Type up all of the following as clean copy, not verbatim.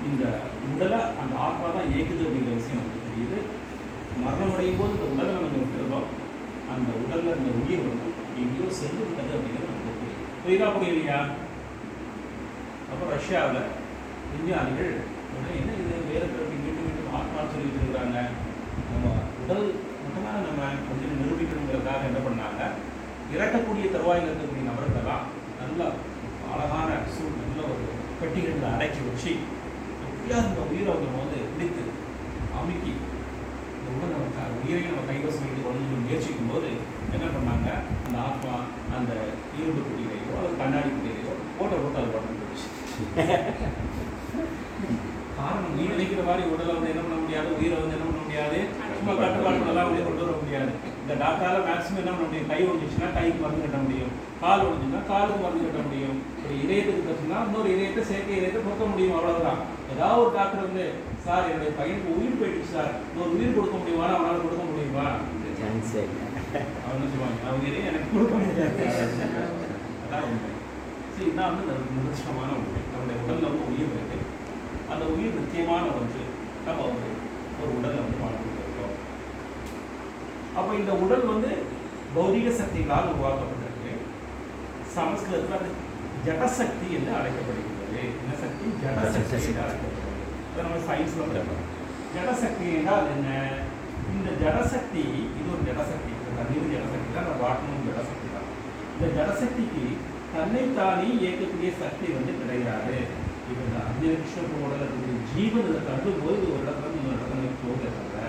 இந்த உடலை அந்த ஆத்மா தான் இயக்குது அப்படிங்கிற விஷயம் நமக்கு தெரியுது. மரணம் அடையும் போது இந்த உடலை நம்ம விட்டுறோம், அந்த உடலில் இந்த உயிர் வந்து எங்கேயோ சென்று விட்டது அப்படிங்கிறது நமக்கு புரியுது. புரியுதா புரியலையா? அப்போ ரஷ்யாவில் விஞ்ஞானிகள் என்ன இது வேறு பிறகு மீண்டும் மீண்டும் ஆத்மான்னு சொல்லிட்டு இருக்கிறாங்க, நம்ம உடல் மட்டும்தான் நம்ம கொஞ்சம் நிரூபிக்கணுங்கிறதுக்காக என்ன பண்ணாங்க, இறக்கக்கூடிய தருவாயில் இருக்கக்கூடிய நபர்களெல்லாம் நல்லா அழகான நல்ல ஒரு பெட்டிகளில் அடக்கி வச்சு எப்படியாவது இந்த உயிரை அவங்க வந்து பிடித்து அமுக்கி இந்த உடலை உயிரையும் நம்ம கைவசம் வைத்து கொண்டு முயற்சிக்கும் போது என்ன பண்ணாங்க, அந்த ஆத்மா அந்த இரும்பு குட்டியிலையோ அல்லது கண்ணாடி குட்டியிலையோ போட்டோ அது பண்ண போயிடுச்சு. காரணம், நீ நினைக்கிற மாதிரி உடலை வந்து என்ன பண்ண முடியாது, உயிரை வந்து என்ன பண்ண முடியாது, சும்மா கட்டுப்பாடுகளெல்லாம் வந்து கொண்டு வர முடியாது. இந்த டாக்டரால் மேக்ஸிமம் என்ன பண்ண முடியும், கை ஒழிஞ்சிச்சுன்னா கைக்கு மருந்து கட்ட முடியும், கால் ஒழிஞ்சுன்னா காலுக்கு மருந்து கட்ட முடியும், ஒரு இதயத்துக்கு பிரச்சனை இன்னொரு இதயத்தை செயற்கை இதயத்தை பொறுக்க முடியும், அவ்வளோதான். ஏதாவது ஒரு டாக்டர் வந்து சார் என்னுடைய பையனுக்கு உயிர் போயிடுச்சு சார், இன்னொரு உயிர் கொடுக்க முடியுமா, அவனால் கொடுக்க முடியுமா, அவன் என்ன சொல்லுவாங்க, அவங்க இதே எனக்கு கொடுக்க முடியாது. அதான் உண்மை. சரி, இதான் வந்து நிதர்சனமான உண்மை. நம்முடைய உடலில் வந்து உயிர் இருக்கு, அந்த உயிர் நிச்சயமான ஒன்று. நம்ம வந்து ஒரு உடலை வந்து வாழ்ந்துட்டு இருக்கோம். அப்போ இந்த உடல் வந்து பௌதிக சக்திகளால் உருவாக்கப்பட்டிருக்கு. சமஸ்கிருதத்தில் அது ஜடசக்தி என்று அழைக்கப்படுகிறது. என்ன சக்தி? ஜடசக்தி என்று அழைக்கப்படுகிறது. அதை நம்ம சயின்ஸில் படிக்கிறோம். ஜடசக்தி என்றால் என்ன? இந்த ஜடசக்தி, இது ஒரு ஜடசக்தி, தண்ணீர் ஜடசக்தி தான், அந்த வாட்டமும் ஜடசக்தி தான். இந்த ஜடசக்திக்கு தன்னைத்தானே இயக்கக்கூடிய சக்தி வந்து கிடையாது. இப்போ இந்த 5 லட்சம் உடல் இருக்கக்கூடிய ஜீவன் இதை தள்ளும்போது ஒரு இடத்துல இன்னொரு இடத்துல போகிறத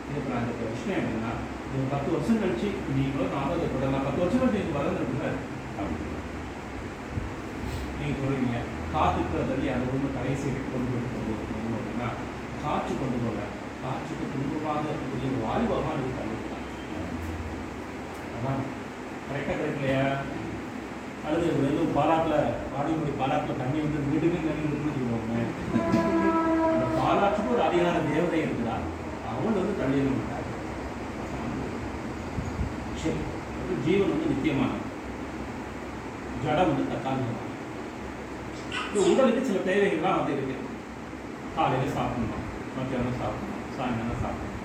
இதுக்கு நான் இந்த விஷயம் என்னன்னா, இது 10 வருஷம் கழிச்சு நீங்களும் நானும் அதை தொடரலாம். 10 வருஷம் கழிச்சு நீங்கள் வளர்ந்துருக்குங்க நீங்கள் சொல்லுவீங்க, காற்றுக்கு தள்ளி அதை ஒன்று கடைசி கொண்டு போகுது அப்படின்னா, காற்று கொண்டு போகல, காற்றுக்கு துன்பமாக இருக்கக்கூடிய வாயுவாக இது தள்ளிக்கலாம். அதான் கரெக்டாக கிடைக்கலையா? அல்லது வெறும் பாலாட்டில் வாடிமுடி பாலாட்டில் தண்ணி வந்து வீட்டுக்கு தண்ணி விட்டுன்னு சொல்லுவாங்க. அந்த பாலாற்றுக்கு ஒரு அதிகார தேவதை இருக்குதா, அவள் வந்து தள்ளிட மாட்டாங்க. சரி, ஜீவன் வந்து நித்தியமானது, ஜடம் வந்து தற்காலிகமானது. இந்த உடலுக்கு சில தேவைகள்லாம் வந்து இருக்கு. காலையில் சாப்பிடணும், மத்தியானம் சாப்பிடணும், சாயங்காலம் சாப்பிடணும்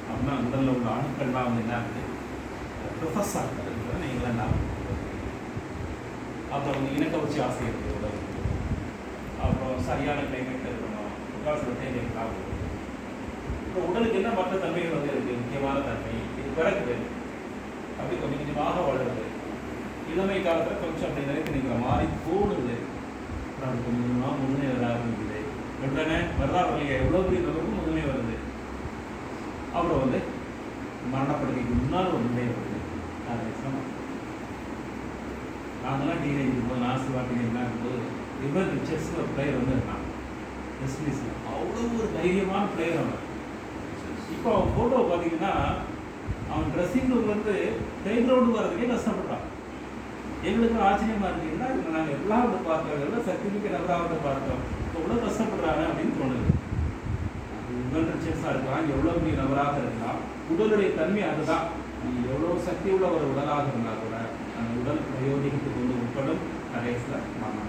அப்படின்னா உடலில் உள்ள அணுக்கள்லாம் வந்து என்ன இருக்குது, ப்ரொஃபஸாக இருக்கிறது நீங்களாம் என்ன. அப்புறம் வந்து இனக்கவர்ச்சி ஆசை இருக்குது உடல். அப்புறம் சரியான கிளைமேட் இருக்கணும், சில தேவைகள்லாம் இருக்குது. இப்போ உடலுக்கு என்ன மற்ற தன்மைகள் வந்து இருக்குது, முக்கியமான தன்மை இது பிறகுது, அப்படி கொஞ்சம் கொஞ்சமாக வளருது. இளமை காலத்தில் கொஞ்சம் அப்படி நினைத்து நிற்கிற மாதிரி தோணுது, அப்புறம் அது கொஞ்சம் கொஞ்சமாக முன்னே வர ஆரம்பிக்குது. உடனே வரலா வரலையா, எவ்வளோ பெரிய அளவுக்கு முதுமை வருது. அப்புறம் வந்து மரணப்படுக்கைக்கு முன்னால் ஒரு நிலை வருது. நாங்களாம் டீனேஜ் இருக்கும்போது, நாசி வாட்டிலாம் இருக்கும்போது ரிவர் ரிச்சர்ஸ்னு ஒரு பிளேயர் வந்து இருந்தான் வெஸ்ட்இண்டீஸில். அவ்வளோ ஒரு தைரியமான பிளேயர் அவன். இப்போ அவன் ஃபோட்டோ பார்த்தீங்கன்னா அவன் ட்ரெஸ்ஸிங் ரூம் வந்து ட்ரெயின் கிரவுண்டு வரதுக்கே கஷ்டப்படுறான். எங்களுக்கு ஆச்சரியமாக இருக்குன்னா, நாங்கள் எல்லாரும் பார்த்தோம், சர்டிஃபிகேட் எல்லாம் பார்த்தோம், எவ்வளோ கஷ்டப்படுறாங்க அப்படின்னு தோணுது. ரிவர் ரிச்சர்ஸாக இருக்கலாம், எவ்வளோ பெரிய நபராக இருக்கலாம், உடலுடைய தன்மை அதுதான். எவ்வளோ சக்தி உள்ள ஒரு உடலாக இருந்தால் கூட அந்த உடல் பிரயோகித்துக் கொண்டு உட்படும் கடைசியில் மரணம்.